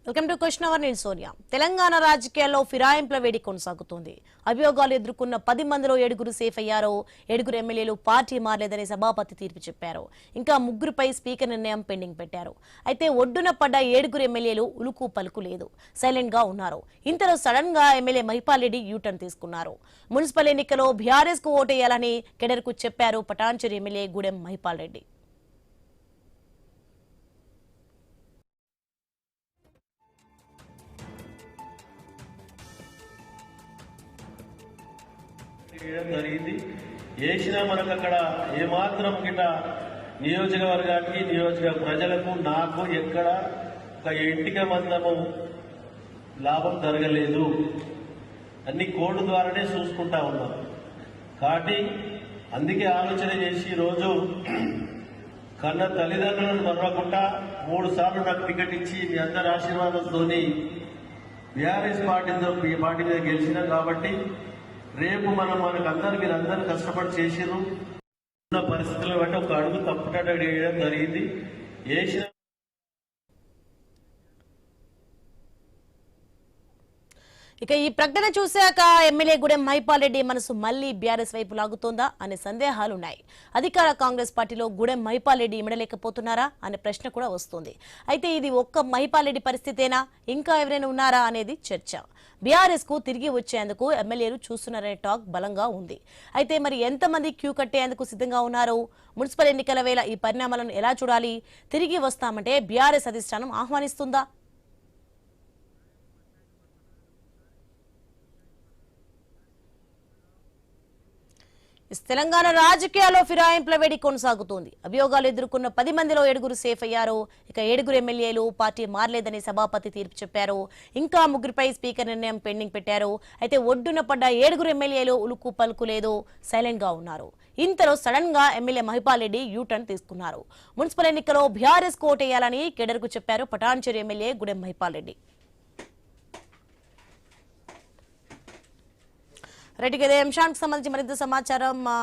Welcome to question hour. నేను సోనియా. తెలంగాణ రాజకీయాల్లో ఫిరాయింపుల వేడి కొనసాగుతోంది. అభియోగాలు ఎదుర్కొన్న 10 మందిలో 7 సేఫ్ అయ్యారు. 7 ఎమ్మెల్యేలు పార్టీ మారలేదని సభాపతి తీర్పు చెప్పారు. ఇంకా 3పై స్పీకర్ నిర్ణయం పెండింగ్ పెట్టారు. అయితే ఒడ్డున పడ్డ 7 ఎమ్మెల్యేలు ఉలుకు పలుకు లేదు, సైలెంట్ గా ఉన్నారు. ఇంతలో సడన్ గా ఎమ్మెల్యే మహిపాల్ రెడ్డి యూటర్న్ తీసుకున్నారు. మున్సిపల్ ఎన్నికలో బీఆర్ఎస్ కు ఓటేయాలని కెడర్ కు చెప్పారు పటాన్చెరు ఎమ్మెల్యే గూడెం మహిపాల్ రెడ్డి. జరిగింది చేసినా మనకు అక్కడ ఏమాత్రం గిట నియోజకవర్గానికి నియోజక ప్రజలకు నాకు ఎక్కడ ఒక ఇంటిక మందము లాభం జరగలేదు. అన్ని కోర్టు ద్వారానే చూసుకుంటా ఉన్నాం. కాబట్టి అందుకే ఆలోచన చేసి ఈరోజు కన్న తల్లిదండ్రులను మరవకుండా 3 సార్లు నాకు టికెట్ ఇచ్చి మీ అందరి ఆశీర్వాదంతో బీఆర్ఎస్ పార్టీ మీద గెలిచినా. కాబట్టి రేపు మనకందరూ మీరందరూ కష్టపడి చేసిరు ఉన్న పరిస్థితులను బట్టి ఒక అడుగు తప్పుటట్టు వేయడం జరిగింది. వేసిన ఇక ఈ ప్రకటన చూశాక ఎమ్మెల్యే గూడెం మహిపాల్ రెడ్డి మనసు మళ్లీ బీఆర్ఎస్ వైపు లాగుతోందా అనే సందేహాలున్నాయి. అధికార కాంగ్రెస్ పార్టీలో గూడెం మహిపాల్ రెడ్డి ఇమడలేకపోతున్నారా అనే ప్రశ్న కూడా వస్తుంది. అయితే ఇది ఒక్క మహిపాల్ రెడ్డి పరిస్థితేనా, ఇంకా ఎవరైనా ఉన్నారా అనేది చర్చ. బీఆర్ఎస్ కు తిరిగి వచ్చేందుకు ఎమ్మెల్యేలు చూస్తున్నారనే టాక్ బలంగా ఉంది. అయితే మరి ఎంతమంది క్యూ కట్టేందుకు సిద్ధంగా ఉన్నారు? మున్సిపల్ ఎన్నికల వేళ ఈ పరిణామాలను ఎలా చూడాలి? తిరిగి వస్తామంటే బీఆర్ఎస్ అధిష్టానం ఆహ్వానిస్తుందా? తెలంగాణ రాజకీయాల్లో ఫిరాయింపుల వేడి కొనసాగుతోంది. అభియోగాలు ఎదుర్కొన్న 10 మందిలో 7 సేఫ్ అయ్యారు. ఇక 7 ఎమ్మెల్యేలు పార్టీ మారలేదని సభాపతి తీర్పు చెప్పారు. ఇంకా 3పై స్పీకర్ నిర్ణయం పెండింగ్ పెట్టారు. అయితే ఒడ్డున పడ్డ 7 ఎమ్మెల్యేలు ఉలుకు పలుకు లేదు, సైలెంట్ గా ఉన్నారు. ఇంతలో సడన్ గా ఎమ్మెల్యే మహిపాల్ రెడ్డి యూటర్న్ తీసుకున్నారు. మున్సిపల్ ఎన్నికలో బీఆర్ఎస్ కోటేయాలని కెడర్ కు చెప్పారు పటాన్చెరు ఎమ్మెల్యే గూడెం మహిపాల్ రెడ్డి. రెడ్డికి ఇదే అంశానికి సంబంధించి మరింత సమాచారం మా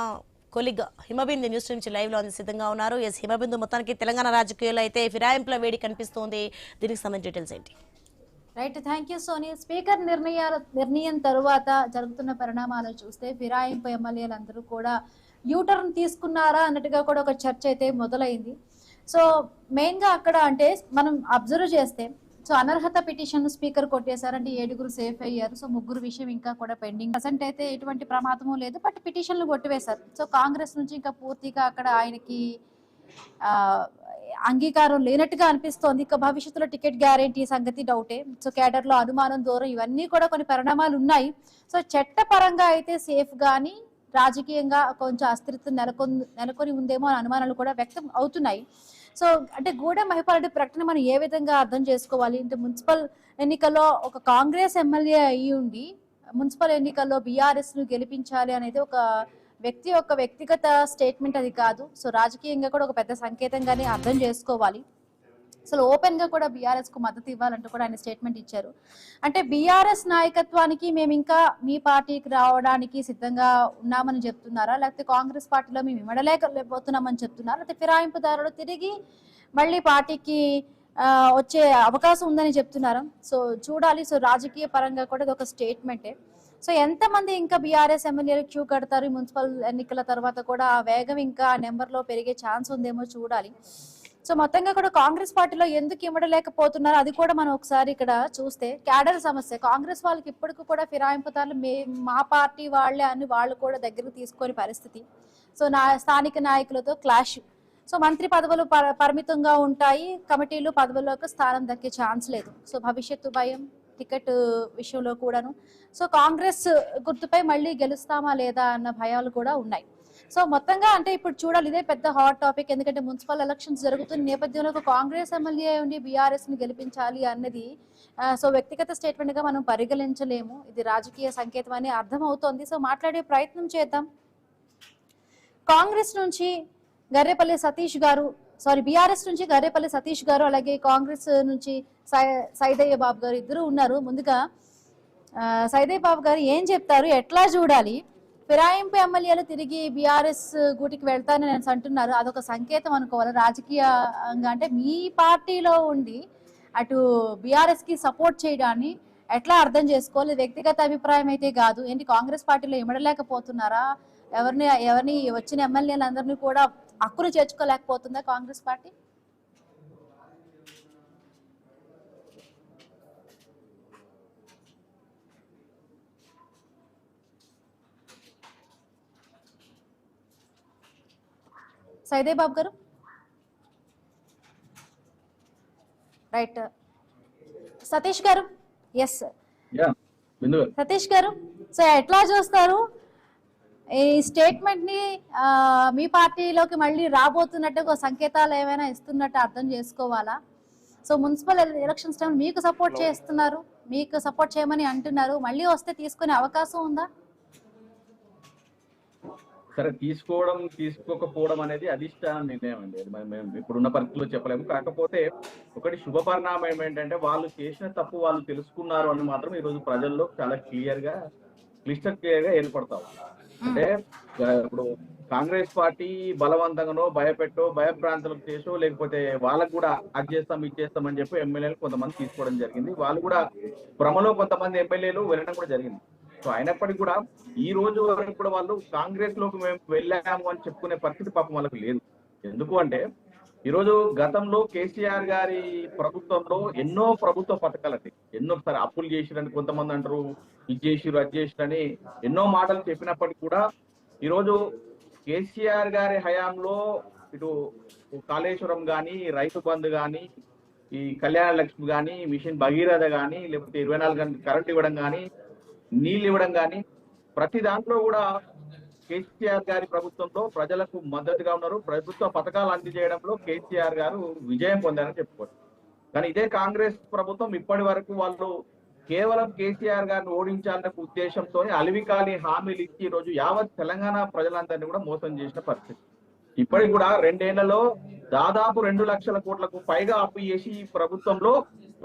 కొలిగ్ హిమబిందు న్యూస్ నుంచి లైవ్ లో సిద్ధంగా ఉన్నారు. ఎస్ హిమబిందు, మొత్తానికి తెలంగాణ రాజకీయాల్లో అయితే ఫిరాయింపుల వేడి కనిపిస్తోంది. దీనికి సంబంధించి డీటెయిల్స్ ఏంటి? Right, thank you Soni. Speaker నిర్ణయం తరువాత జరుగుతున్న పరిణామాలు చూస్తే ఫిరాయింపు ఎమ్మెల్యేలందరూ కూడా యూటర్న్ తీసుకున్నారా అన్నట్టుగా కూడా ఒక చర్చ అయితే మొదలైంది. సో మెయిన్ గా అక్కడ అంటే మనం అబ్జర్వ్ చేస్తే సో అనర్హత పిటిషన్ స్పీకర్ కొట్టేశారంటే 7 సేఫ్ అయ్యారు. సో 3 విషయం ఇంకా కూడా పెండింగ్. ప్రజెంట్ అయితే ఎటువంటి ప్రమాదము లేదు, బట్ పిటిషన్లు కొట్టివేశారు. సో కాంగ్రెస్ నుంచి ఇంకా పూర్తిగా అక్కడ ఆయనకి అంగీకారం లేనట్టుగా అనిపిస్తోంది. ఇక భవిష్యత్తులో టికెట్ గ్యారెంటీ సంగతి డౌటే. సో కేడర్ లో అనుమానం, దూరం ఇవన్నీ కూడా కొన్ని పరిణామాలు ఉన్నాయి. సో చట్టపరంగా అయితే సేఫ్ గానీ రాజకీయంగా కొంచెం అస్థిరత నెలకొని ఉందేమో అని అనుమానాలు కూడా వ్యక్తం అవుతున్నాయి. సో అంటే గూడెం మహిపాల్ రెడ్డి ప్రకటన మనం ఏ విధంగా అర్థం చేసుకోవాలి అంటే, మున్సిపల్ ఎన్నికల్లో ఒక కాంగ్రెస్ ఎమ్మెల్యే అయ్యి ఉండి మున్సిపల్ ఎన్నికల్లో బీఆర్ఎస్ ను గెలిపించాలి అనేది ఒక వ్యక్తి యొక్క వ్యక్తిగత స్టేట్మెంట్ అది కాదు. సో రాజకీయంగా కూడా ఒక పెద్ద సంకేతంగానే అర్థం చేసుకోవాలి. అసలు ఓపెన్ గా కూడా బీఆర్ఎస్ కు మద్దతు ఇవ్వాలంటూ కూడా ఆయన స్టేట్మెంట్ ఇచ్చారు. అంటే బీఆర్ఎస్ నాయకత్వానికి మేము ఇంకా మీ పార్టీకి రావడానికి సిద్ధంగా ఉన్నామని చెప్తున్నారా, లేకపోతే కాంగ్రెస్ పార్టీలో మేము ఇమడలేకపోతున్నామని చెప్తున్నారా, లేకపోతే ఫిరాయింపుదారులు తిరిగి మళ్ళీ పార్టీకి వచ్చే అవకాశం ఉందని చెప్తున్నారా? సో చూడాలి. సో రాజకీయ పరంగా కూడా ఇది ఒక స్టేట్మెంటే. సో ఎంతమంది ఇంకా బీఆర్ఎస్ ఎమ్మెల్యేలు క్యూ కడతారు మున్సిపల్ ఎన్నికల తర్వాత కూడా ఆ వేగం ఇంకా ఆ నెంబర్లో పెరిగే ఛాన్స్ ఉందేమో చూడాలి. సో మొత్తంగా కూడా కాంగ్రెస్ పార్టీలో ఎందుకు ఇమ్మడలేకపోతున్నారు అది కూడా మనం ఒకసారి ఇక్కడ చూస్తే క్యాడర్ సమస్య. కాంగ్రెస్ వాళ్ళకి ఇప్పటికి కూడా ఫిరాయింపుదారులు మా పార్టీ వాళ్లే అని వాళ్ళు కూడా దగ్గరకు తీసుకొని పరిస్థితి. సో స్థానిక నాయకులతో క్లాష్. సో మంత్రి పదవులు పరిమితంగా ఉంటాయి, కమిటీలు పదవులకు స్థానం దక్కే ఛాన్స్ లేదు. సో భవిష్యత్తు భయం, టికెట్ విషయంలో కూడాను. సో కాంగ్రెస్ గుర్తుపై మళ్ళీ గెలుస్తామా లేదా అన్న భయాలు కూడా ఉన్నాయి. సో మొత్తంగా అంటే ఇప్పుడు చూడాలి, ఇదే పెద్ద హాట్ టాపిక్. ఎందుకంటే మున్సిపల్ ఎలక్షన్స్ జరుగుతున్న నేపథ్యంలో ఒక కాంగ్రెస్ ఎమ్మెల్యే ఉండి బీఆర్ఎస్ ని గెలిపించాలి అన్నది సో వ్యక్తిగత స్టేట్మెంట్ గా మనం పరిగణించలేము. ఇది రాజకీయ సంకేతం అని అర్థం అవుతోంది. సో మాట్లాడే ప్రయత్నం చేద్దాం. కాంగ్రెస్ నుంచి గర్రేపల్లి సతీష్ గారు, బీఆర్ఎస్ నుంచి గర్రేపల్లి సతీష్ గారు, అలాగే కాంగ్రెస్ నుంచి సైదయ్య బాబు గారు ఇద్దరు ఉన్నారు. ముందుగా సైదయ్య బాబు గారు ఏం చెప్తారు, ఎట్లా చూడాలి? ఫిరాయింపు ఎమ్మెల్యేలు తిరిగి బీఆర్ఎస్ గూటికి వెళ్తారని అంటున్నారు. అదొక సంకేతం అనుకోవాలి రాజకీయంగా. అంటే మీ పార్టీలో ఉండి అటు బీఆర్ఎస్ కి సపోర్ట్ చేయడాన్ని ఎట్లా అర్థం చేసుకోవాలి? వ్యక్తిగత అభిప్రాయం అయితే కాదు. ఏంటి కాంగ్రెస్ పార్టీలో ఇమడలేకపోతున్నారా? ఎవరిని వచ్చిన ఎమ్మెల్యేలందరినీ కూడా హక్కును చేర్చుకోలేకపోతుందా కాంగ్రెస్ పార్టీ? సైదే బాబు గారు, రైట్. సతీష్ గారు, ఎస్ సతీష్ గారు, సో ఎట్లా చూస్తారు ఈ స్టేట్మెంట్ ని? మీ పార్టీలోకి మళ్ళీ రాబోతున్నట్టుగా సంకేతాలు ఏమైనా ఇస్తున్నట్టు అర్థం చేసుకోవాలా? సో మున్సిపల్ ఎలక్షన్స్ టైం మీకు సపోర్ట్ చేస్తున్నారు, మీకు సపోర్ట్ చేయమని అంటున్నారు, మళ్ళీ వస్తే తీసుకునే అవకాశం ఉందా? సరే, తీసుకోకపోవడం అనేది అధిష్టానం నిర్ణయం అండి. అది మేము ఇప్పుడున్న పరిస్థితుల్లో చెప్పలేము. కాకపోతే ఒకటి శుభ పరిణామం ఏంటంటే వాళ్ళు చేసిన తప్పు వాళ్ళు తెలుసుకున్నారు అని మాత్రం ఈ రోజు ప్రజల్లో చాలా క్లిస్టర్ క్లియర్ గా ఏర్పడతాం. అంటే ఇప్పుడు కాంగ్రెస్ పార్టీ బలవంతంగానో భయపెట్టో భయభ్రాంతులకు చేసో లేకపోతే వాళ్ళకు కూడా అది చేస్తాం ఇది చేస్తాం అని చెప్పి ఎమ్మెల్యేలు కొంతమంది తీసుకోవడం జరిగింది. వాళ్ళు కూడా భ్రమలో కొంతమంది ఎమ్మెల్యేలు వెళ్ళడం కూడా జరిగింది. సో అయినప్పటికీ కూడా ఈ రోజు వరకు కూడా వాళ్ళు కాంగ్రెస్ లోకి మేము వెళ్ళాము అని చెప్పుకునే పరిస్థితి పాపం వాళ్ళకి లేదు. ఎందుకు అంటే ఈరోజు గతంలో కేసీఆర్ గారి ప్రభుత్వంలో ఎన్నో ప్రభుత్వ పథకాలండి, ఎన్నోసారి అప్పులు చేసిరని కొంతమంది అంటారు, ఇది చేసిరు అది చేసిరని ఎన్నో మాటలు చెప్పినప్పటికీ కూడా ఈరోజు కేసీఆర్ గారి హయాంలో ఇటు కాళేశ్వరం కానీ, రైతు బంధు కానీ, ఈ కళ్యాణ లక్ష్మి కానీ, మిషన్ భగీరథ కానీ, లేకపోతే 24 గంటలు కరెంట్ ఇవ్వడం కానీ, నీళ్ళు ఇవ్వడం కానీ, ప్రతి దాంట్లో కూడా కేసీఆర్ గారి ప్రభుత్వంలో ప్రజలకు మద్దతుగా ఉన్నారు. ప్రభుత్వ పథకాలు అందజేయడంలో కేసీఆర్ గారు విజయం పొందారని చెప్పుకోవచ్చు. కానీ ఇదే కాంగ్రెస్ ప్రభుత్వం ఇప్పటి వరకు వాళ్ళు కేవలం కేసీఆర్ గారిని ఓడించాలనే ఉద్దేశంతో అలివికాలి హామీలు ఇచ్చి ఈ రోజు యావత్ తెలంగాణ ప్రజలందరినీ కూడా మోసం చేసిన పరిస్థితి. ఇప్పటికి కూడా 2 ఏళ్లలో దాదాపు 2 లక్షల కోట్లకు పైగా అప్పు చేసి ఈ ప్రభుత్వంలో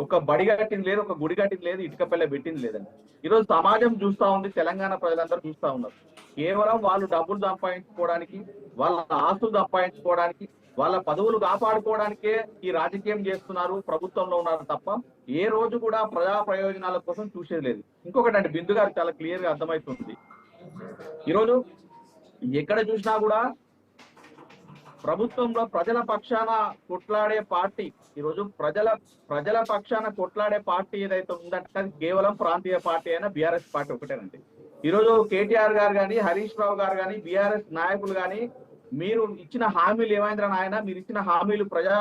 ఒక బడి కట్టింది లేదు, ఒక గుడి కట్టింది లేదు, ఇటుక పిల్ల పెట్టింది లేదండి. ఈరోజు సమాజం చూస్తా ఉంది, తెలంగాణ ప్రజలందరూ చూస్తా ఉన్నారు. కేవలం వాళ్ళు డబ్బులు సంపాదించుకోవడానికి, వాళ్ళ ఆస్తులు సంపాదించుకోవడానికి, వాళ్ళ పదవులు కాపాడుకోవడానికే ఈ రాజకీయం చేస్తున్నారు, ప్రభుత్వంలో ఉన్నారు తప్ప ఏ రోజు కూడా ప్రజా ప్రయోజనాల కోసం చూసేది లేదు. ఇంకొకటి అంటే బిందు గారు చాలా క్లియర్ గా అర్థమవుతుంది. ఈరోజు ఎక్కడ చూసినా కూడా ప్రభుత్వంలో ప్రజల పక్షాన కొట్లాడే పార్టీ, ఈరోజు ప్రజల పక్షాన కొట్లాడే పార్టీ ఏదైతే ఉందంటే అది కేవలం ప్రాంతీయ పార్టీ అయినా బీఆర్ఎస్ పార్టీ ఒకటేనండి. ఈరోజు కేటీఆర్ గారు కానీ, హరీష్ రావు గారు కానీ, బీఆర్ఎస్ నాయకులు కానీ, మీరు ఇచ్చిన హామీలు ఏమైందిరా నాయన, మీరు ఇచ్చిన హామీలు ప్రజా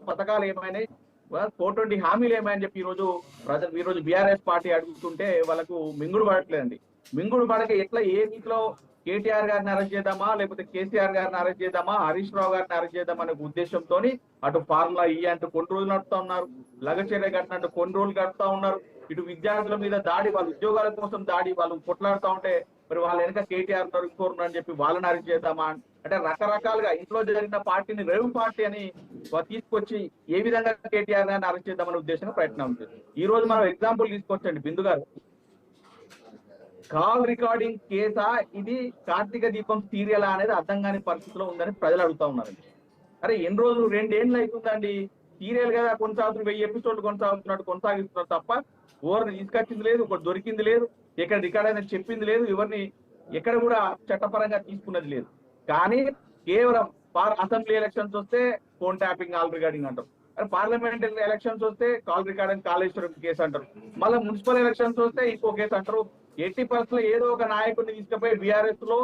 పథకాలు ఏమైనాయి, 420 హామీలు ఏమైనా చెప్పి ఈరోజు బీఆర్ఎస్ పార్టీ అడుగుతుంటే వాళ్ళకు మింగుడు పడట్లేదండి. మింగుడు పడక ఎట్లా ఏ రీతిలో కేటీఆర్ గారిని అరెస్ట్ చేద్దామా, లేకపోతే కేసీఆర్ గారిని అరెస్ట్ చేద్దామా, హరీష్ రావు గారిని అరెస్ట్ చేద్దామా అనే ఉద్దేశంతో అటు ఫార్ములా అంటూ కొన్ని రోజులు నడుపుతా ఉన్నారు, లగచర్య కట్టినట్టు కొన్ని రోజులు కడుతా ఉన్నారు. ఇటు విద్యార్థుల మీద దాడి, వాళ్ళ ఉద్యోగాల కోసం దాడి, వాళ్ళు కొట్లాడుతూ ఉంటే మరి వాళ్ళ వెనక కేటీఆర్ ఇంకోరు అని చెప్పి వాళ్ళని అరెస్ట్ చేద్దామా అంటే రకరకాలుగా ఇంట్లో జరిగిన పార్టీని రేవు పార్టీ అని తీసుకొచ్చి ఏ విధంగా కేటీఆర్ గారిని అరెస్ట్ చేద్దామనే ఉద్దేశంగా ప్రయత్నం ఉంటుంది. ఈ రోజు మనం ఎగ్జాంపుల్ తీసుకొచ్చండి బిందు గారు, కాల్ రికార్డింగ్ కేసా ఇది కార్తీక దీపం సీరియల్ అనేది అర్థం కాని పరిస్థితిలో ఉందని ప్రజలు అడుగుతా ఉన్నారండి. అరే ఎన్ని రోజులు 2 ఏళ్ళు అవుతుందండి, సీరియల్ కదా కొనసాగుతున్న 1000 ఎపిసోడ్లు కొనసాగిస్తున్నారు తప్ప ఎవరిని తీసుకొచ్చింది లేదు, ఒకటి దొరికింది లేదు, ఎక్కడ రికార్డ్ అనేది చెప్పింది లేదు, ఎవరిని ఎక్కడ కూడా చట్టపరంగా తీసుకున్నది లేదు. కానీ కేవలం అసెంబ్లీ ఎలక్షన్స్ వస్తే ఫోన్ ట్యాపింగ్ కాల్ రికార్డింగ్ అంటారు, అరే పార్లమెంట్ ఎలక్షన్స్ వస్తే కాల్ రికార్డింగ్ కాళేశ్వరం కేసు అంటారు, మళ్ళీ మున్సిపల్ ఎలక్షన్స్ వస్తే ఇంకో కేసు అంటారు. 80% ఏదో ఒక నాయకుడిని తీసుకుపోయి బీఆర్ఎస్ లో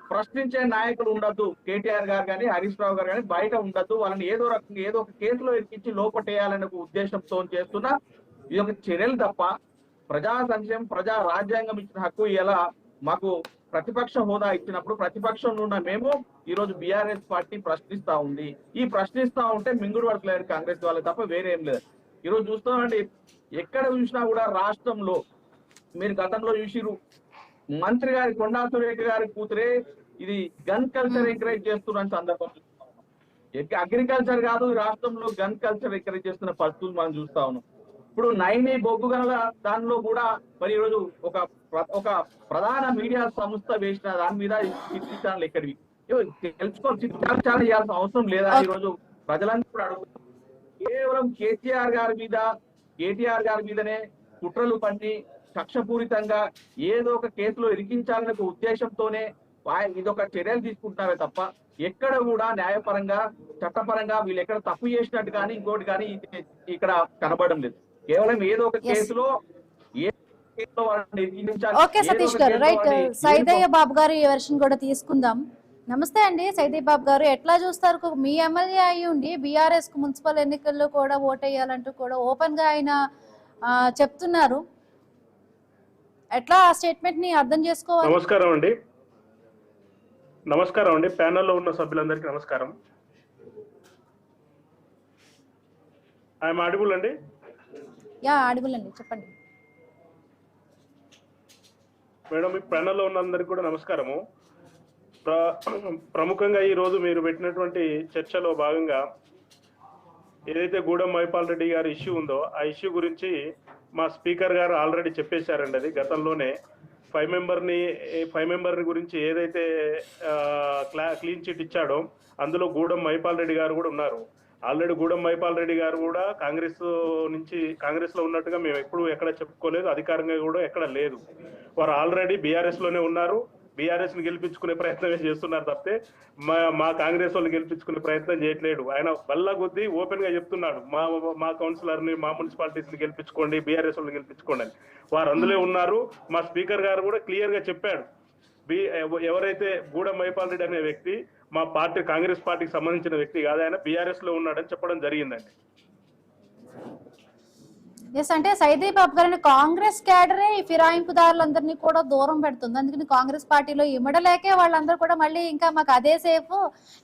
ప్రశ్నించే నాయకులు ఉండద్దు, కేటీఆర్ గారు కానీ హరీష్ రావు గారు కానీ బయట ఉండద్దు, వాళ్ళని ఏదో రకంగా ఏదో ఒక కేసులో ఎక్కించి లోపట్టేయాలనే ఉద్దేశంతో చేస్తున్న ఇది ఒక చర్యలు తప్ప ప్రజా సంక్షేమం, ప్రజా రాజ్యాంగం ఇచ్చిన హక్కు ఇలా మాకు ప్రతిపక్ష హోదా ఇచ్చినప్పుడు ప్రతిపక్షంలో ఉన్న మేము ఈ రోజు బీఆర్ఎస్ పార్టీ ప్రశ్నిస్తా ఉంది. ఈ ప్రశ్నిస్తా ఉంటే మింగుడు పడలేదు కాంగ్రెస్ వాళ్ళకి తప్ప వేరే ఏం లేదు. ఈరోజు చూస్తామండి, ఎక్కడ చూసినా కూడా రాష్ట్రంలో మీరు గతంలో చూసిరు, మంత్రి గారి కొండా సురేఖ గారి కూతురే ఇది గన్ కల్చర్ ఎంకరేజ్ చేస్తున్న సందర్భం, అగ్రికల్చర్ కాదు రాష్ట్రంలో గన్ కల్చర్ ఎంకరేజ్ చేస్తున్న పరిస్థితులు మనం చూస్తా ఉన్నాం. ఇప్పుడు నైని బొగ్గు గనుల దానిలో కూడా మరి ఈరోజు ఒక ప్రధాన మీడియా సంస్థ వేసిన దాని మీద చిత్రీకరణలు ఎక్కడివి తెలుసుకోవాలి, చిత్రీకరణ చేయాల్సిన అవసరం లేదా? ఈ రోజు ప్రజలందరూ కూడా అడుగుతున్నారు. కేవలం కేటీఆర్ గారి మీదనే కుట్రలు పన్ని కక్షపూరితంగా ఏదో ఒక కేసులో ఇరికించాలనే ఒక ఉద్దేశంతోనే ఇదొక చర్యలు తీసుకుంటున్నారే తప్ప ఎక్కడ కూడా న్యాయపరంగా చట్టపరంగా వీళ్ళు ఎక్కడ తప్పు చేసినట్టు కానీ ఇంకోటి కానీ ఇక్కడ కనబడడం లేదు. కేవలం ఏదో ఒక కేసులో ఓకే సతీష్ గారు, రైట్. సైదయ్య బాబు గారు ఈ వెర్షన్ కూడా తీసుకుందాం. నమస్తే అండి సైదయ్య బాబు గారు, ఎట్లా చూస్తారు? మీ ఎమ్మెల్యే అయ్యి ఉండి బీఆర్ఎస్ కు మున్సిపల్ ఎన్నికల్లో కూడా ఓటేయాలంటూ కూడా ఓపెన్ గా ఆయన చెప్తున్నారు. ఎట్లా ఆ స్టేట్మెంట్ ని అర్థం చేసుకోవాలి? నమస్కారం అండి ప్యానెల్లో ఉన్న సభ్యులందరికీ నమస్కారం. ఐఎమ్ ఆడిబుల్ అండి? యా ఆడిబుల్ అండి, చెప్పండి మేడం. ఈ ప్యానెల్లో ఉన్న అందరికీ కూడా నమస్కారము. ప్రముఖంగా ఈ రోజు మీరు పెట్టినటువంటి చర్చలో భాగంగా ఏదైతే గూడెం మైపాల్ రెడ్డి గారి ఇష్యూ ఉందో ఆ ఇష్యూ గురించి మా స్పీకర్ గారు ఆల్రెడీ చెప్పేశారండి. అది గతంలోనే 5 మెంబర్ని గురించి ఏదైతే క్లీన్ చిట్ ఇచ్చాడో అందులో గూడెం మైపాల్ రెడ్డి గారు కూడా ఉన్నారు. ఆల్రెడీ గూడెం మైపాల్ రెడ్డి గారు కూడా కాంగ్రెస్ లో ఉన్నట్టుగా మేము ఎప్పుడు ఎక్కడ చెప్పుకోలేదు, అధికారంగా కూడా ఎక్కడ లేదు. వారు ఆల్రెడీ బీఆర్ఎస్ లోనే ఉన్నారు. బీఆర్ఎస్ ని గెలిపించుకునే ప్రయత్నమే చేస్తున్నారు తప్పితే మా కాంగ్రెస్ వాళ్ళు గెలిపించుకునే ప్రయత్నం చేయట్లేడు. ఆయన బల్ల కొద్దీ ఓపెన్ గా చెప్తున్నాడు, మా కౌన్సిలర్ ని మా మున్సిపాలిటీస్ ని గెలిపించుకోండి, బీఆర్ఎస్ వాళ్ళని గెలిపించుకోండి అని. వారు అందులో ఉన్నారు. మా స్పీకర్ గారు కూడా క్లియర్ గా చెప్పాడు, ఎవరైతే గూడెం మైపాల్ రెడ్డి అనే వ్యక్తి మా పార్టీ కాంగ్రెస్ పార్టీకి సంబంధించిన వ్యక్తి కాదు, ఆయన బీఆర్ఎస్ లో ఉన్నాడని చెప్పడం జరిగిందండి. ఎస్, అంటే సైదయ్య బాబు గారిని కాంగ్రెస్ క్యాడరే ఈ ఫిరాయింపుదారులందరినీ కూడా దూరం పెడుతుంది. అందుకని కాంగ్రెస్ పార్టీలో ఇమడలేకే వాళ్ళందరూ కూడా మళ్ళీ ఇంకా మాకు అదే సేఫ్,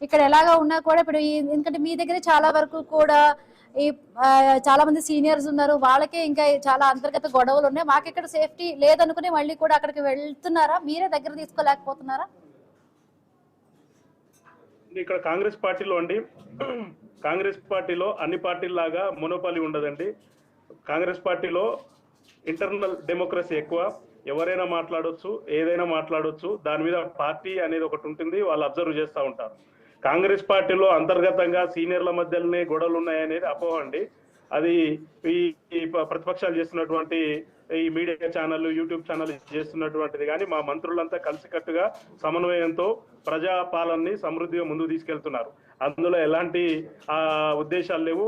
ఇక్కడ ఎలాగా ఉన్నా కూడా ఇప్పుడు ఎందుకంటే మీ దగ్గర చాలా వరకు కూడా ఈ చాలా మంది సీనియర్స్ ఉన్నారు, వాళ్ళకే ఇంకా చాలా అంతర్గత గొడవలు ఉన్నాయి, మాకు ఇక్కడ సేఫ్టీ లేదనుకుని మళ్ళీ కూడా అక్కడికి వెళ్తున్నారా? మీరే దగ్గర తీసుకోలేకపోతున్నారా? ఇక్కడ కాంగ్రెస్ పార్టీలో అండి, కాంగ్రెస్ పార్టీలో అన్ని పార్టీల్లాగా మోనోపాలీ ఉండదండి. కాంగ్రెస్ పార్టీలో ఇంటర్నల్ డెమోక్రసీ ఎక్కువ, ఎవరైనా మాట్లాడొచ్చు, ఏదైనా మాట్లాడొచ్చు. దాని మీద పార్టీ అనేది ఒకటి ఉంటుంది, వాళ్ళు అబ్జర్వ్ చేస్తూ ఉంటారు. కాంగ్రెస్ పార్టీలో అంతర్గతంగా సీనియర్ల మధ్యలోనే గొడవలు ఉన్నాయనేది అపోహ అండి. అది ఈ ప్రతిపక్షాలు చేస్తున్నటువంటి ఈ మీడియా ఛానల్, యూట్యూబ్ ఛానల్ చేస్తున్నటువంటిది. కానీ మా మంత్రులంతా కలిసికట్టుగా సమన్వయంతో ప్రజాపాలనని సమృద్ధిగా ముందుకు తీసుకెళ్తున్నారు. అందులో ఎలాంటి ఉద్దేశాలు లేవు.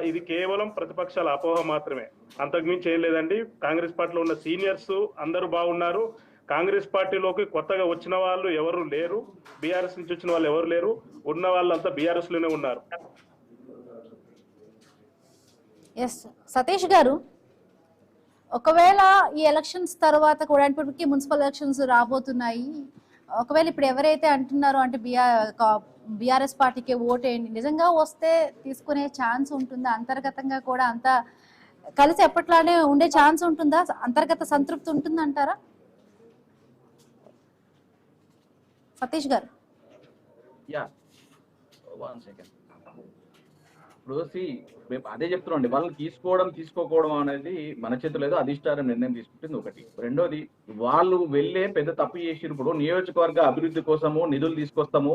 ఇది కేవలం ప్రతిపక్షాల అపోహ మాత్రమే, అంతకుమించి ఏం లేదండి. కాంగ్రెస్ పార్టీలో ఉన్న సీనియర్స్ అందరూ బాగున్నారు. కాంగ్రెస్ పార్టీలోకి కొత్తగా వచ్చిన వాళ్ళు ఎవరు లేరు, బీఆర్ఎస్ నుంచి వచ్చిన వాళ్ళు ఎవరు లేరు. ఉన్న వాళ్ళంతా బీఆర్ఎస్ లోనే ఉన్నారు. ఎస్ సతీష్ గారు, ఒకవేళ ఈ ఎలక్షన్స్ తర్వాత కూడా ఇప్పటికీ మున్సిపల్ ఎలక్షన్స్ రాబోతున్నాయి, ఒకవేళ ఇప్పుడు ఎవరైతే అంటున్నారో అంటే బీఆర్ఎస్ పార్టీకి ఓటేయండి నిజంగా వస్తే తీసుకునే ఛాన్స్ ఉంటుందా? అంతర్గతంగా కూడా అంతా కలిసి ఎప్పట్లానే ఉండే ఛాన్స్ ఉంటుందా? అంతర్గత సంతృప్తి ఉంటుందంటారా సతీష్ గారు? ఇప్పుడు మేము అదే చెప్తున్నాం, వాళ్ళని తీసుకోకపోవడం అనేది మన చేతిలో లేదు, అధిష్టానం నిర్ణయం తీసుకుంటుంది ఒకటి. రెండోది, వాళ్ళు వెళ్ళే పెద్ద తప్పు చేసినప్పుడు నియోజకవర్గ అభివృద్ధి కోసము నిధులు తీసుకొస్తాము,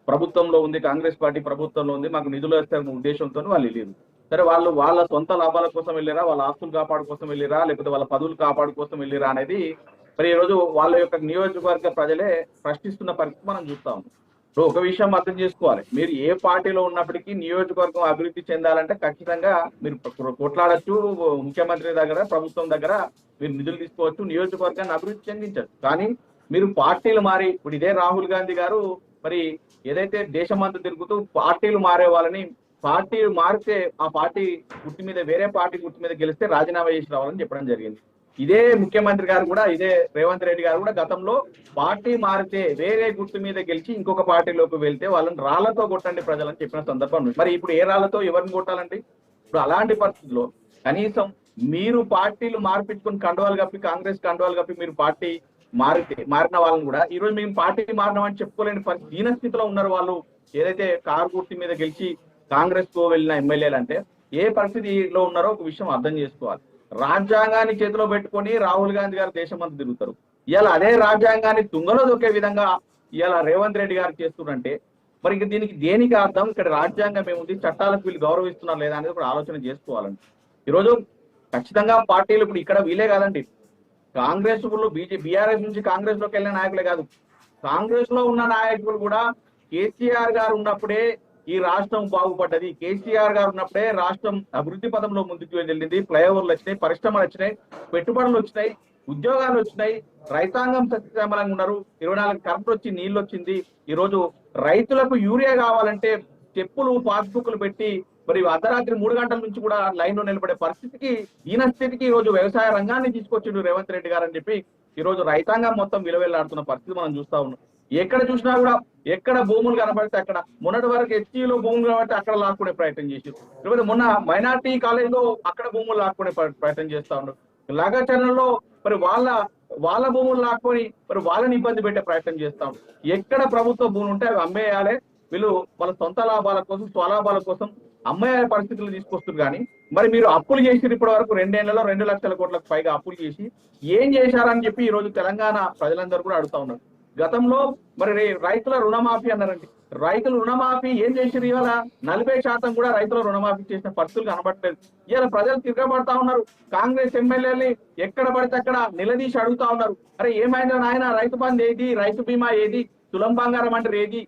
ప్రభుత్వంలో ఉంది, కాంగ్రెస్ పార్టీ ప్రభుత్వంలో ఉంది, మాకు నిధులు వేస్తారన్న ఉద్దేశంతో వాళ్ళు వెళ్ళారు. సరే, వాళ్ళు వాళ్ళ సొంత లాభాల కోసం వెళ్ళారా, వాళ్ళ ఆస్తులు కాపాడు కోసం వెళ్ళిరా, లేకపోతే వాళ్ళ పదవులు కాపాడు కోసం వెళ్ళిరా అనేది మరి ఈ రోజు వాళ్ళ యొక్క నియోజకవర్గ ప్రజలే ప్రశ్నిస్తున్న పరిస్థితి మనం చూస్తాము. ఇప్పుడు ఒక విషయం అర్థం చేసుకోవాలి, మీరు ఏ పార్టీలో ఉన్నప్పటికీ నియోజకవర్గం అభివృద్ధి చెందాలంటే ఖచ్చితంగా మీరు కొట్లాడచ్చు, ముఖ్యమంత్రి దగ్గర, ప్రభుత్వం దగ్గర మీరు నిధులు తీసుకోవచ్చు, నియోజకవర్గాన్ని అభివృద్ధి చెందించచ్చు. కానీ మీరు పార్టీలు మారి, ఇప్పుడు ఇదే రాహుల్ గాంధీ గారు మరి ఏదైతే దేశమంతా తిరుగుతూ పార్టీలు మారే వాళ్ళని, పార్టీ మారితే ఆ పార్టీ గుర్తు మీద వేరే పార్టీ గుర్తు మీద గెలిస్తే రాజీనామా చేసి రావాలని చెప్పడం జరిగింది. ఇదే ముఖ్యమంత్రి గారు కూడా, ఇదే రేవంత్ రెడ్డి గారు కూడా గతంలో పార్టీ మారితే వేరే గుర్తు మీద గెలిచి ఇంకొక పార్టీలోకి వెళ్తే వాళ్ళని రాళ్లతో కొట్టండి ప్రజలని చెప్పిన సందర్భం ఉంది. మరి ఇప్పుడు ఏ రాళ్లతో ఎవరిని కొట్టాలండి? ఇప్పుడు అలాంటి పరిస్థితుల్లో కనీసం మీరు పార్టీలు మార్పించుకుని కండువాలు కప్పి, కాంగ్రెస్ కండువాలు కప్పి మీరు పార్టీ మారిన వాళ్ళని కూడా ఈ రోజు మేము పార్టీ మారినామని చెప్పుకోలేని పరిస్థితి, దీనస్థితిలో ఉన్నారు వాళ్ళు. ఏదైతే కారు గుర్తు మీద గెలిచి కాంగ్రెస్ కు వెళ్ళిన ఎమ్మెల్యేలు అంటే ఏ పరిస్థితిలో ఉన్నారో ఒక విషయం అర్థం చేసుకోవాలి. రాజ్యాంగాన్ని చేతిలో పెట్టుకొని రాహుల్ గాంధీ గారు దేశమంతా తిరుగుతారు. ఇవాళ అదే రాజ్యాంగాన్ని తుంగలో దొక్కే విధంగా ఇవాళ రేవంత్ రెడ్డి గారు చేస్తున్నారంటే మరి ఇక దీనికి దేనికి అర్థం? ఇక్కడ రాజ్యాంగం ఏముంది, చట్టాలకు వీళ్ళు గౌరవిస్తున్నారు లేదా అనేది కూడా ఆలోచన చేసుకోవాలండి. ఈరోజు ఖచ్చితంగా పార్టీలు ఇప్పుడు ఇక్కడ వీలే కాదండి, కాంగ్రెస్ బీఆర్ఎస్ నుంచి కాంగ్రెస్ లోకి వెళ్ళిన నాయకులే కాదు, కాంగ్రెస్ లో ఉన్న నాయకులు కూడా కేసీఆర్ గారు ఉన్నప్పుడే ఈ రాష్ట్రం బాగుపడ్డది, కేసీఆర్ గారు ఉన్నప్పుడే రాష్ట్రం అభివృద్ధి పదంలో ముందుకు వెళ్ళింది, ఫ్లైఓవర్లు వచ్చినాయి, పరిశ్రమలు వచ్చినాయి, పెట్టుబడులు వచ్చినాయి, ఉద్యోగాలు వచ్చినాయి, రైతాంగం సత్యమలంగా ఉన్నారు, 24 కరెంట్ వచ్చి నీళ్ళు వచ్చింది. ఈ రోజు రైతులకు యూరియా కావాలంటే చెప్పులు పాస్బుక్లు పెట్టి మరి అర్ధరాత్రి 3 గంటల నుంచి కూడా లైన్ లో నిలబడే పరిస్థితికి, ఈనస్థితికి ఈ రోజు వ్యవసాయ రంగాన్ని తీసుకొచ్చిండు రేవంత్ రెడ్డి గారు అని చెప్పి ఈ రోజు రైతాంగం మొత్తం విలువెల్లాడుతున్న పరిస్థితి మనం చూస్తా ఉన్నాం. ఎక్కడ చూసినా కూడా ఎక్కడ భూములు కనబడితే అక్కడ, మొన్నటి వరకు ఎస్టీలో భూములు కనబడితే అక్కడ లాక్కునే ప్రయత్నం చేసారు, లేకపోతే మొన్న మైనార్టీ కాలేజ్ లో అక్కడ భూములు లాక్కునే ప్రయత్నం చేస్తా ఉన్నారు, లగచరణలో మరి వాళ్ళ భూములు లాక్కొని మరి వాళ్ళని ఇబ్బంది పెట్టే ప్రయత్నం చేస్తాం. ఎక్కడ ప్రభుత్వ భూములు ఉంటే అవి అమ్మేయాలి, వీళ్ళు వాళ్ళ సొంత లాభాల కోసం, స్వలాభాల కోసం అమ్మేయాల పరిస్థితులు తీసుకొస్తారు. కానీ మరి మీరు అప్పులు చేసి ఇప్పటి వరకు 2 ఏళ్లలో 2 లక్షల కోట్లకు పైగా అప్పులు చేసి ఏం చేశారని చెప్పి ఈ రోజు తెలంగాణ ప్రజలందరూ కూడా అడుగుతా ఉన్నారు. గతంలో మరి రైతుల రుణమాఫీ అన్నారండి, రైతుల రుణమాఫీ ఏం చేసిరు? ఇవాళ 40% కూడా రైతుల రుణమాఫీ చేసిన పరిస్థితులు కనబడలేదు. ఇవాళ ప్రజలు తిరగబడతా ఉన్నారు, కాంగ్రెస్ ఎమ్మెల్యేలు ఎక్కడ పడితే అక్కడ నిలదీసి అడుగుతా ఉన్నారు, అరే ఏమైందా నాయన, రైతు బంధు ఏది, రైతు బీమా ఏది, తులం బంగారం అంటే ఏది,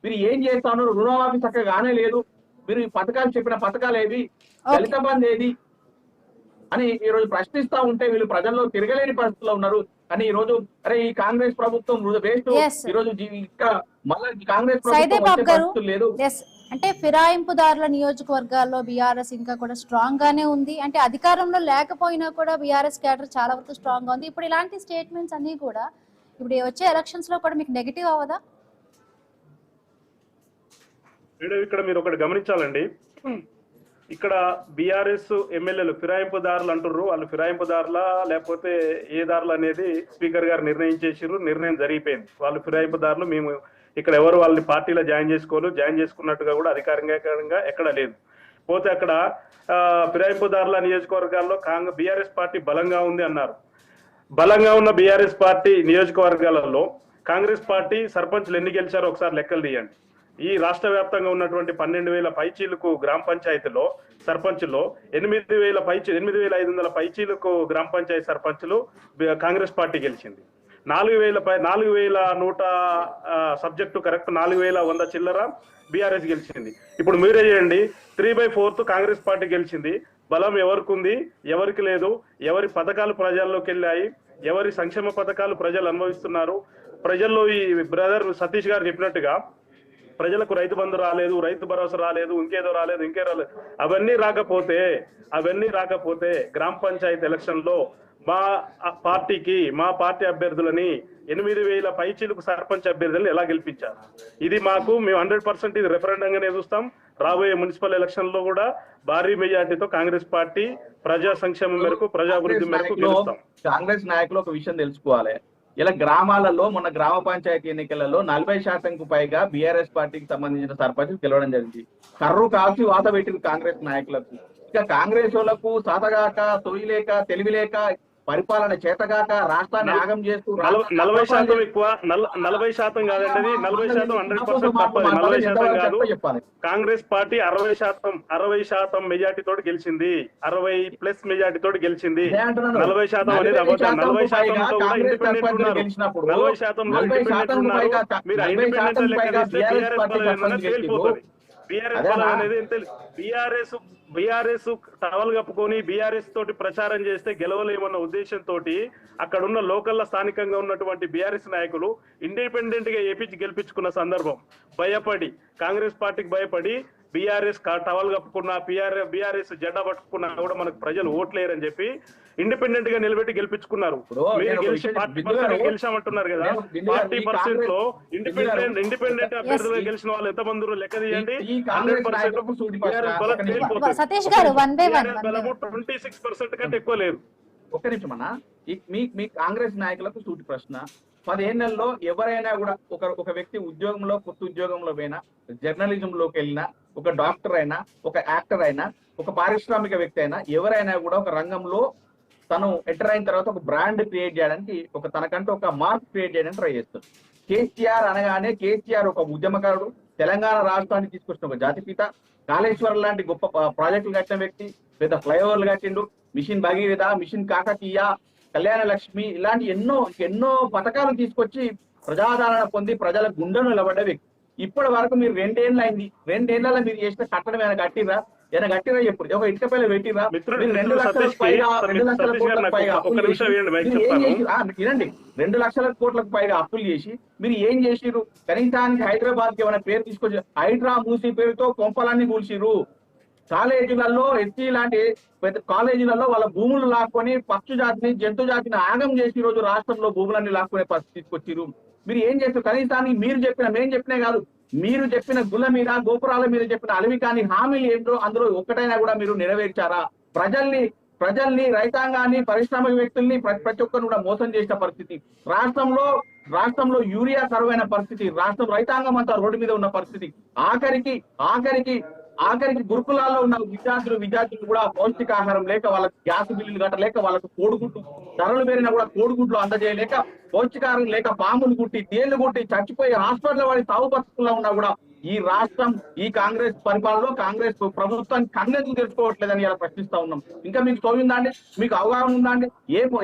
మీరు ఏం చేస్తా ఉన్నారు, రుణమాఫీ చక్కగానే లేదు, మీరు ఈ పథకాలు చెప్పిన పథకాలు ఏవి, దళిత బంధు ఏది అని ఈ రోజు ప్రశ్నిస్తా ఉంటే వీళ్ళు ప్రజల్లో తిరగలేని పరిస్థితిలో ఉన్నారు. కానీ ఈ రోజు అరే ఈ కాంగ్రెస్ ప్రభుత్వం వేస్ట్, ఈ రోజు మళ్ళీ కాంగ్రెస్ ప్రభుత్వం లేదు. అంటే ఫిరాయింపుదారుల నియోజకవర్గాల్లో బీఆర్ఎస్ ఇంకా కూడా స్ట్రాంగ్ గానే ఉంది. అంటే అధికారంలో లేకపోయినా కూడా బీఆర్ఎస్ క్యాడర్ చాలా వరకు స్ట్రాంగ్ గా ఉంది. ఇప్పుడు ఇలాంటి స్టేట్మెంట్స్ అన్ని కూడా ఇప్పుడు వచ్చే ఎలక్షన్స్ లో కూడా మీకు నెగిటివ్ అవ్వదా? ఇక్కడ మీరు ఒకటి గమనించాలండి, ఇక్కడ బీఆర్ఎస్ ఎమ్మెల్యేలు ఫిరాయింపుదారులు అంటుర్రు, వాళ్ళు ఫిరాయింపుదారులా లేకపోతే ఏ దారులు అనేది స్పీకర్ గారు నిర్ణయించేసారు, నిర్ణయం జరిగిపోయింది. వాళ్ళు ఫిరాయింపుదారులు, మేము ఇక్కడ ఎవరు వాళ్ళని పార్టీలో జాయిన్ చేసుకున్నట్టుగా కూడా అధికారికంగా ఎక్కడ లేదు. పోతే అక్కడ ఫిరాయింపుదారుల నియోజకవర్గాల్లో బీఆర్ఎస్ పార్టీ బలంగా ఉంది అన్నారు. బలంగా ఉన్న బీఆర్ఎస్ పార్టీ నియోజకవర్గాలలో కాంగ్రెస్ పార్టీ సర్పంచ్లు ఎన్ని గెలిచారో ఒకసారి లెక్కలు తీయండి. ఈ రాష్ట్ర వ్యాప్తంగా ఉన్నటువంటి 12,000 పైచీలకు గ్రామ పంచాయతీలో సర్పంచుల్లో 8,500 పైచీలకు గ్రామ పంచాయతీ సర్పంచులు కాంగ్రెస్ పార్టీ గెలిచింది. 4,100 సబ్జెక్టు కరెక్ట్ 4,100 చిల్లర బీఆర్ఎస్ గెలిచింది. ఇప్పుడు మీరే చేయండి, 3/4 కాంగ్రెస్ పార్టీ గెలిచింది. బలం ఎవరికి ఉంది, ఎవరికి లేదు, ఎవరి పథకాలు ప్రజల్లోకి వెళ్ళాయి, ఎవరి సంక్షేమ పథకాలు ప్రజలు అనుభవిస్తున్నారు. ప్రజల్లో ఈ బ్రదర్ సతీష్ గారు చెప్పినట్టుగా ప్రజలకు రైతు బంధు రాలేదు, రైతు భరోసా రాలేదు, ఇంకేదో రాలేదు. అవన్నీ రాకపోతే గ్రామ పంచాయతీ ఎలక్షన్ లో మా పార్టీ అభ్యర్థులని 8,000 పైచీలకు సర్పంచ్ అభ్యర్థులను ఎలా గెలిపించారు? ఇది మేము 100% ఇది రెఫరెండంగానే చూస్తాం. రాబోయే మున్సిపల్ ఎలక్షన్ లో కూడా భారీ మెజార్టీతో కాంగ్రెస్ పార్టీ ప్రజా సంక్షేమం మేరకు, ప్రజాభివృద్ధి మేరకు గెలుస్తాం. కాంగ్రెస్ నాయకులు ఒక విషయం తెలుసుకోవాలి, ఇలా గ్రామాలలో మొన్న గ్రామ పంచాయతీ ఎన్నికలలో 40%కు పైగా బీఆర్ఎస్ పార్టీకి సంబంధించిన సర్పంచులు గెలవడం జరిగింది. కర్రు కాల్చి వాత పెట్టింది కాంగ్రెస్ నాయకులకు. ఇక కాంగ్రెస్ వాళ్ళకు సాతగాక, తొలిలేక, తెలివిలేక, పరిపాలన చేతగాక రాష్ట్రాన్ని ఆగం చేస్తూ 40% ఎక్కువ, 40% కాదండి, 40% 100% తప్పదు, 40% కాదు. కాంగ్రెస్ పార్టీ 60% మెజార్టీ తోటి గెలిచింది, 60+ మెజార్టీ తోటి గెలిచింది. 40% అనేది అబద్ధం. 40%తో కూడా ఇండిపెండెంట్ ఉన్నారు, 40%లో ఇండిపెండెంట్ ఉన్నారు. మీరు ఇండిపెండెంట్ లెక్క చేస్తే బీఆర్ఎస్ తేలిపోతుంది. బీఆర్ఎస్ బలం అనేది బీఆర్ఎస్ టవల్ కప్పుకొని బీఆర్ఎస్ తోటి ప్రచారం చేస్తే గెలవలేమన్న ఉద్దేశంతో అక్కడ ఉన్న లోకల్లో స్థానికంగా ఉన్నటువంటి బీఆర్ఎస్ నాయకులు ఇండిపెండెంట్ గా గెలిపించుకున్న సందర్భం భయపడి, కాంగ్రెస్ పార్టీకి భయపడి బీఆర్ఎస్ టవల్ కప్పుకున్నా, బీఆర్ఎస్ జెండా పట్టుకున్నా కూడా మనకు ప్రజలు ఓట్లేరని చెప్పి ఇండిపెండెంట్ గా నిలబెట్టి గెలిపించుకున్నారు. మీరు గెలిచి 40% గెలిచామంటున్నారు కదా, 40% లో ఇండిపెండెంట్ అభ్యర్థులుగా గెలిచిన వాళ్ళు ఎంతమంది లెక్క తీయండి. 100% బీఆర్ఎస్ బలం తేలిపోతుంది. 26% కంటే ఎక్కువ లేదు. ఒక్క నిమిషం అన్న, మీ కాంగ్రెస్ నాయకులకు సూటి ప్రశ్న. 10 ఏళ్లలో ఎవరైనా కూడా ఒక వ్యక్తి ఉద్యోగంలో, కొత్త ఉద్యోగంలో పోయినా, జర్నలిజంలోకి వెళ్ళినా, ఒక డాక్టర్ అయినా, ఒక యాక్టర్ అయినా, ఒక పారిశ్రామిక వ్యక్తి అయినా, ఎవరైనా కూడా ఒక రంగంలో తను ఎంటర్ అయిన తర్వాత ఒక బ్రాండ్ క్రియేట్ చేయడానికి, తనకంటూ ఒక మార్క్ క్రియేట్ చేయడానికి ట్రై చేస్తారు. కేసీఆర్ అనగానే కేసీఆర్ ఒక ఉద్యమకారుడు, తెలంగాణ రాష్ట్రాన్ని తీసుకొచ్చిన ఒక జాతిపిత, కాళేశ్వరం లాంటి గొప్ప ప్రాజెక్టులు కట్టిన వ్యక్తి, పెద్ద ఫ్లైఓవర్లు కట్టిండు, మిషన్ భగీరథ, మిషన్ కాకతీయ, కళ్యాణ లక్ష్మి, ఇలాంటి ఎన్నో పథకాలు తీసుకొచ్చి ప్రజాదరణ పొంది ప్రజల గుండెను నిలబడ్డ వ్యక్తి. ఇప్పటి వరకు మీరు 2 ఏళ్ళు అయింది, 2 ఏళ్లలో మీరు చేసిన కట్టడం ఏమైనా కట్టిరా? ఎప్పుడు ఒక ఇటుక పైన పెట్టిరా? 2 లక్షలకు పైగా 2 లక్షల కోట్లకు పైగా అప్పులు చేసి వినండి, 2 లక్షల కోట్లకు పైగా అప్పులు చేసి మీరు ఏం చేసిరు? కనీసానికి హైదరాబాద్ కి ఏమైనా పేరు తీసుకొచ్చి హైడ్రా మూసి పేరుతో కొంపలన్నీ కూల్చిరు. కాలేజీలలో ఎస్సీ లాంటి పెద్ద కాలేజీలలో వాళ్ళ భూములు లాక్కొని పక్షు జాతిని, జంతు జాతిని ఆగం చేసి ఈ రోజు రాష్ట్రంలో భూములన్నీ లాక్కునే పరిస్థితి తీసుకొచ్చిరు. మీరు ఏం చేస్తారు? కనీసానికి మేము చెప్పినా కాదు, మీరు చెప్పిన గుళ్ళ మీద, గోపురాల మీద చెప్పిన అలవికాని హామీలు ఏంటో అందులో ఒక్కటైనా కూడా మీరు నెరవేర్చారా? ప్రజల్ని, రైతాంగాన్ని, పారిశ్రామిక వ్యక్తుల్ని ప్రతి ఒక్కరిని కూడా మోసం చేసిన పరిస్థితి రాష్ట్రంలో యూరియా కరువైన పరిస్థితి, రాష్ట్రం రైతాంగం అంతా రోడ్డు మీద ఉన్న పరిస్థితి, ఆఖరికి గురుకులాల్లో ఉన్న విద్యార్థులు కూడా పౌష్టికాహారం లేక, వాళ్ళకి గ్యాస్ బిల్లులు కట్టలేక, వాళ్ళకు కోడిగుడ్లు ధరలు పెరిగినా కూడా కోడిగుడ్లు అందజేయలేక, పౌష్టికాహారం లేక పాములు గుట్టి, తేళ్లు గుట్టి చచ్చిపోయి హాస్పిటల్ వాడి తావు బతుకుల్లో ఉన్నా కూడా ఈ రాష్ట్రం, ఈ కాంగ్రెస్ పరిపాలనలో కాంగ్రెస్ ప్రభుత్వాన్ని కన్నెత్తులు తెచ్చుకోవట్లేదని ఇలా ప్రశ్నిస్తా ఉన్నాం. ఇంకా మీకు చదివిందా అండి? మీకు అవగాహన ఉందా అండి?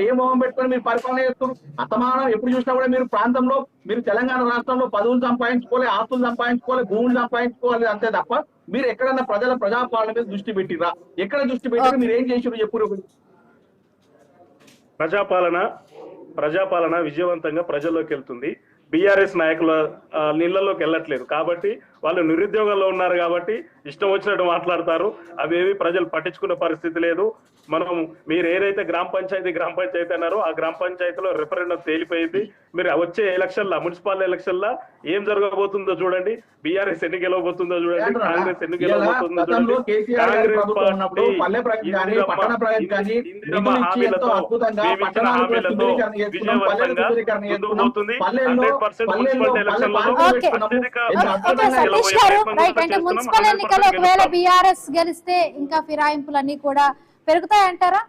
ఏ మొహం పెట్టుకొని మీరు పరిపాలన చేస్తున్నారు? అతమానం ఎప్పుడు చూసినా కూడా మీరు ప్రాంతంలో, మీరు తెలంగాణ రాష్ట్రంలో పదవులు సంపాదించుకోవాలి, ఆస్తులు సంపాదించుకోవాలి, భూములు సంపాదించుకోవాలి, అంతే తప్ప మీరు ఎక్కడన్నా ప్రజాపాలన మీద దృష్టి పెట్టిరా? ఎక్కడ దృష్టి పెట్టారు? మీరు ఏం చేసారు చెప్పు. ప్రజాపాలన విజయవంతంగా ప్రజల్లోకి వెళ్తుంది. బీఆర్ఎస్ నాయకుల నీళ్లలోకి వెళ్ళట్లేదు కాబట్టి, వాళ్ళు నిరుద్యోగంలో ఉన్నారు కాబట్టి ఇష్టం వచ్చినట్టు మాట్లాడతారు. అవేవి ప్రజలు పట్టించుకున్న పరిస్థితి లేదు. మీరు ఏదైతే గ్రామ పంచాయతీ అన్నారో ఆ గ్రామ పంచాయతీలో రెఫరెండం తేలిపోయింది. మీరు వచ్చే ఎలక్షన్ల, మున్సిపల్ ఎలక్షన్ల ఏం జరగబోతుందో చూడండి, బీఆర్ఎస్ ఎన్ని గెలవబోతుందో చూడండి, కాంగ్రెస్ ఎన్ని గెలవబోతుందో చూడండి. కాంగ్రెస్ పార్టీ ఇందిరమ్మ హామీలతో మేమిచ్చిన హామీలతో విజయవంతంగా ముందుకు పోతుంది. 100% మున్సిపల్ ఎలక్షన్లలో మున్సిపల్ ఎన్నికలు ఒకవేళ బీఆర్ఎస్ గెలిస్తే ఇంకా ఫిరాయింపులన్నీ కూడా పెరుగుతాయంటారా?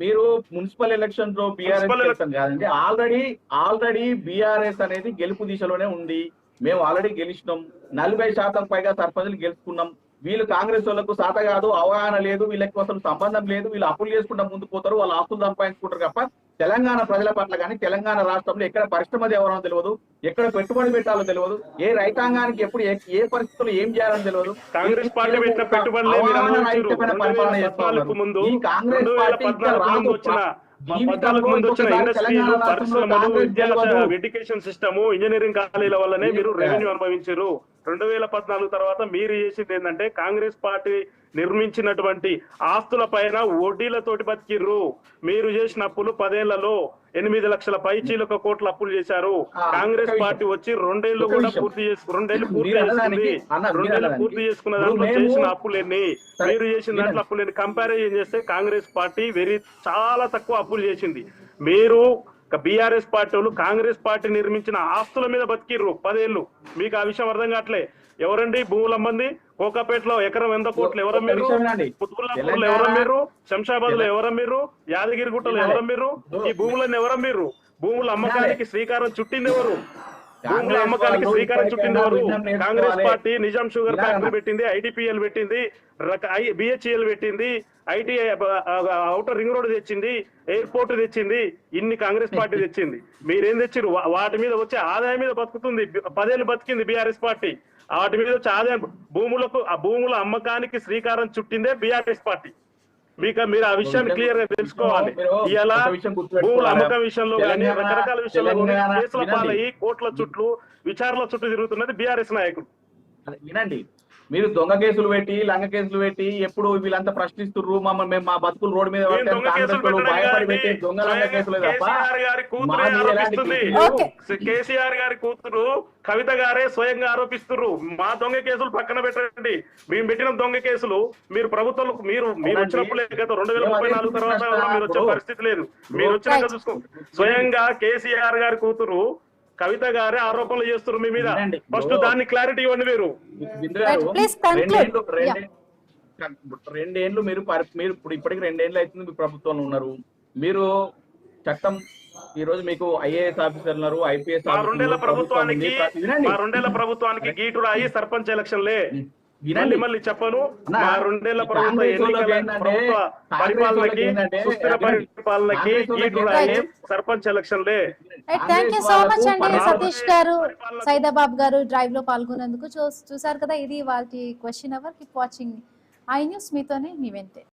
మీరు మున్సిపల్ ఎలక్షన్ లో బీఆర్ఎస్ కాదండి, ఆల్రెడీ బీఆర్ఎస్ అనేది గెలుపు దిశలోనే ఉంది. మేము ఆల్రెడీ గెలిచినాం, 40% పైగా సర్పంచులు గెలుచుకున్నాం. వీళ్ళు కాంగ్రెస్ వాళ్ళకు సాత కాదు, అవగాహన లేదు, వీళ్ళకి అసలు సంబంధం లేదు, వీళ్ళు అప్పులు చేసుకుంటా ముందుకు పోతారు, వాళ్ళు ఆస్తులు సంపాదించుకుంటారు తప్ప తెలంగాణ ప్రజల పట్ల కానీ, తెలంగాణ రాష్ట్రంలో ఎక్కడ పరిశ్రమ ఎవరో తెలియదు, ఎక్కడ పెట్టుబడి పెట్టాలో తెలియదు, ఏ రైతాంగానికి ఎప్పుడు ఏ పరిస్థితుల్లో ఏం చేయాలని తెలియదు. కాంగ్రెస్ పార్టీ పెట్టిన పెట్టుబడులే పరిపాలన చేస్తున్నారు. ఈ కాంగ్రెస్ పార్టీ ఇండస్ట్రీలు, పరిశ్రమలు, ఎడ్యుకేషన్ సిస్టమ్, ఇంజనీరింగ్ కాలేజీల వల్లనే మీరు రెవెన్యూ అనుభవించారు. 2014 తర్వాత మీరు చేసింది ఏంటంటే, కాంగ్రెస్ పార్టీ నిర్మించినటువంటి ఆస్తుల పైన వడ్డీలతోటి బతికిర్రు. మీరు చేసిన అప్పులు 10 ఏళ్లలో 8 లక్షల పైచీలక కోట్ల అప్పులు చేశారు. కాంగ్రెస్ పార్టీ వచ్చి 2 ఏళ్లు కూడా పూర్తి చేసుకున్న దాంట్లో చేసిన అప్పులు ఎన్ని, మీరు చేసిన దాంట్లో అప్పులు ఎన్ని కంపారిజన్ చేస్తే కాంగ్రెస్ పార్టీ చాలా తక్కువ అప్పులు చేసింది. మీరు బీఆర్ఎస్ పార్టీ వాళ్ళు కాంగ్రెస్ పార్టీ నిర్మించిన ఆస్తుల మీద బతికిర్రు 10 ఏళ్లు. మీకు ఆ విషయం అర్థం కావట్లే. ఎవరండి భూములు అమ్మంది? కోకాపేటలో ఎకరం 100 కోట్లు ఎవరమ్మిర్రు? పుత్తుల్లాపూర్లో ఎవరమ్మిర్రు? శంషాబాద్ లో ఎవరమ్మిర్రు? యాదగిరిగుట్టలో ఎవరమ్మిర్రు? ఈ భూములను ఎవరమ్మిర్రు? భూముల అమ్మకానికి శ్రీకారం చుట్టింది ఎవరు? భూముల అమ్మకానికి శ్రీకారం చుట్టింది ఎవరు? Congress party Nizam sugar factory పెట్టింది, ఐడిపిఎల్ పెట్టింది, బిహెచ్ఎల్ పెట్టింది, ఐటీ ఔటర్ రింగ్ రోడ్ తెచ్చింది, ఎయిర్పోర్ట్ తెచ్చింది. ఇన్ని కాంగ్రెస్ పార్టీ తెచ్చింది. మీరేం తెచ్చిరు? వాటి మీద వచ్చే ఆదాయం మీద బతుకుతుంది. 10 ఏళ్ళు బతికింది బీఆర్ఎస్ పార్టీ. వాటి మీద వచ్చే ఆదాయం, భూముల అమ్మకానికి శ్రీకారం చుట్టిందే బీఆర్ఎస్ పార్టీ. మీరు ఆ విషయాన్ని క్లియర్ గా తెలుసుకోవాలి. ఇలా భూముల అమ్మకం విషయంలో కానీ, రకరకాల విషయంలో కేసుల పాలయ్యి కోట్ల చుట్లు, విచారణల చుట్టూ తిరుగుతున్నది బీఆర్ఎస్ నాయకులు. వినండి, మీరు దొంగ కేసులు పెట్టి, లంగ కేసులు పెట్టి ఎప్పుడు వీళ్ళంతా ప్రశ్నిస్తున్నారు. మేము మా బతుకులు రోడ్డు మీద భయపడి పెట్టి దొంగ లంగ కేసులు తప్ప. కేసీఆర్ గారి కూతురు కవిత గారే స్వయంగా ఆరోపిస్తున్నారు. మా దొంగ కేసులు పక్కన పెట్టండి, మేము పెట్టిన దొంగ కేసులు మీరు ప్రభుత్వంలో మీరు వచ్చినప్పుడే గత 2034 తర్వాత మీరు వచ్చే పరిస్థితి లేదు. మీరు వచ్చినాక చూసుకో. స్వయంగా కేసీఆర్ గారి కూతురు కవిత గారే ఆరోపణలు చేస్తున్నారు మీ మీద. ఫస్ట్ దాన్ని క్లారిటీ ఇవ్వండి. మీరు 2 ఏళ్ళు మీరు ఇప్పటికి 2 ఏళ్ళు అవుతుంది మీ ప్రభుత్వంలో ఉన్నారు. మీరు చట్టం ఈ రోజు మీకు ఐఏఎస్ ఆఫీసర్ ఉన్నారు, ఐపీఎస్ మా రెండేళ్ల ప్రభుత్వానికి గీటుడు అయ్యి సర్పంచ్ ఎలక్షన్లే వినండి. మళ్ళీ చెప్పను. అన్నా, మా రెండేళ్ల ఈ ప్రభుత్వ కాంగ్రెస్ ఎన్నికల వాళ్ళకి ఏంటంటే, ప్రభుత్వ పరిపాలనకి సుస్థిర పరిపాలనకి కాంగ్రెస్ వాళ్ళకి గీటుడు అయ్యి సర్పంచ్ ఎలక్షన్లే. థ్యాంక్ యూ సో మచ్ అండి వాళ్ళకు సతీష్ గారు, సైదాబాబు గారు డ్రైవ్ లో పాల్గొన్నందుకు. చూసారు కదా, ఇది వాళ్ళ question hour. Keep watching I News, మీతోనే మీ వెంటే.